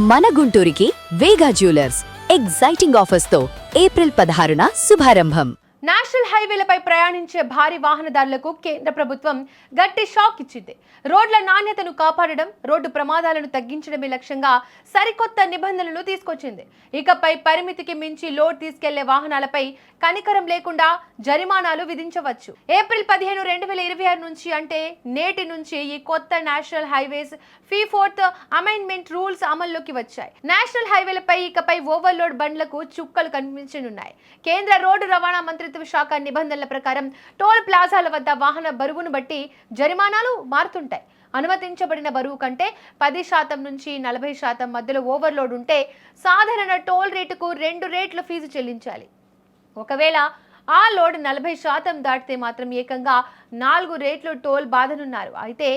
మన గుంటూరుకి వేగా jewellers exciting offers తో April 16న శుభారంభం. National హైవేలపై ప్రయాణించే భారీ వాహనదారులకు కేంద్ర ప్రభుత్వం గట్టి షాక్ ఇచ్చింది. రోడ్ల నాణ్యతను కాపాడడం, రోడ్డు ప్రమాదాలను తగ్గించడమే లక్ష్యంగా సరికొత్త నిబంధనలు తీసుకొచ్చింది. ఇకపై పరిమితికి మించి లోడ్ తీసుకెళ్లే వాహనాలపై కనికరం లేకుండా జరిమానాలు విధించవచ్చు. ఏప్రిల్ 15, 2026 నుంచి అంటే నేటి నుంచి ఈ కొత్త national highways fourth amendment rules అమల్లోకి వచ్చాయి. నేషనల్ హైవేలపై ఇకపై ఓవర్లోడ్ బండ్లకు చుక్కలు కనిపించనున్నాయి. కేంద్ర రోడ్డు రవాణా మంత్రిత్వ శాఖ నిబంధనల ప్రకారం టోల్ ప్లాజాల వద్ద వాహన బరువును బట్టి జరిమానాలు మారుతుంటాయి. అనుమతించబడిన బరువు కంటే 10% నుంచి 40% మధ్యలో ఓవర్లోడ్ ఉంటే సాధారణ టోల్ రేటుకు 2 రేట్ల ఫీజు చెల్లించాలి. ఒకవేళ ఆ లోడ్ 40% దాటితే మాత్రం ఏకంగా 4 రేట్లు టోల్ బాధనున్నారు. అయితే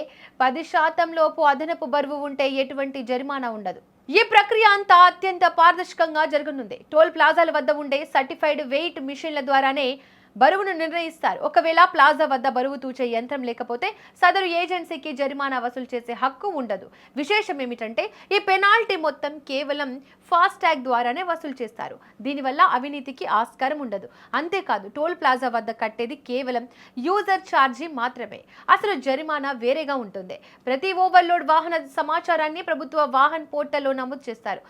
10% లోపు అదనపు బరువు ఉంటే ఎటువంటి జరిమానా ఉండదు. ఈ ప్రక్రియ అంతా అత్యంత పారదర్శకంగా జరగనుంది. టోల్ ప్లాజాల వద్ద ఉండే సర్టిఫైడ్ వెయిట్ మిషన్ల ద్వారానే బరువును నిర్ణయిస్తారు. ఒకవేళ ప్లాజా వద్ద బరువు తూచే యంత్రం లేకపోతే సదరు ఏజెన్సీకి జరిమానా వసూలు చేసే హక్కు ఉండదు. విశేషం ఏమిటంటే ఈ పెనాల్టీ మొత్తం కేవలం ఫాస్టాగ్ ద్వారానే వసూలు చేస్తారు. దీనివల్ల అవినీతికి ఆస్కారం ఉండదు. అంతేకాదు టోల్ ప్లాజా వద్ద కట్టేది కేవలం యూజర్ ఛార్జీ మాత్రమే. అసలు జరిమానా వేరేగా ఉంటుంది. ప్రతి ఓవర్లోడ్ వాహన సమాచారాన్ని ప్రభుత్వ వాహన్ పోర్టల్లో నమోదు చేస్తారు.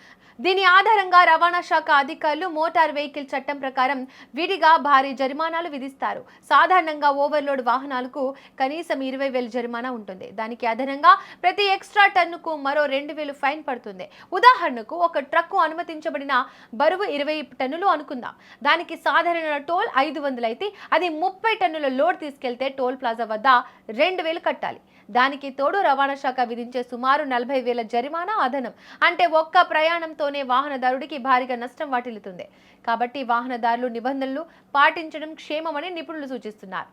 దీని ఆధారంగా రవాణా శాఖ అధికారులు మోటార్ వెహికల్ చట్టం ప్రకారం విడిగా భారీ జరిమానాలు విధిస్తారు. సాధారణంగా ఓవర్లోడ్ వాహనాలకు కనీసం 20,000 జరిమానా ఉంటుంది. దానికి అదనంగా ప్రతి ఎక్స్ట్రా టన్నుకు మరో 2,000 ఫైన్ పడుతుంది. ఉదాహరణకు ఒక ట్రక్కు అనుమతించబడిన బరువు 20 టన్నులు అనుకుందాం. దానికి సాధారణ టోల్ 500 అయితే అది 30 టన్నుల లోడ్ తీసుకెళ్తే టోల్ ప్లాజా వద్ద 2,000 కట్టాలి. దానికి తోడు రవాణా శాఖ విధించే సుమారు 40,000 జరిమానా అదనం. అంటే ఒక్క ప్రయాణంతోనే వాహనదారుడికి భారీగా నష్టం వాటిల్లుతుంది. కాబట్టి వాహనదారులు నిబంధనలు పాటించడం క్షేమమని నిపుణులు సూచిస్తున్నారు.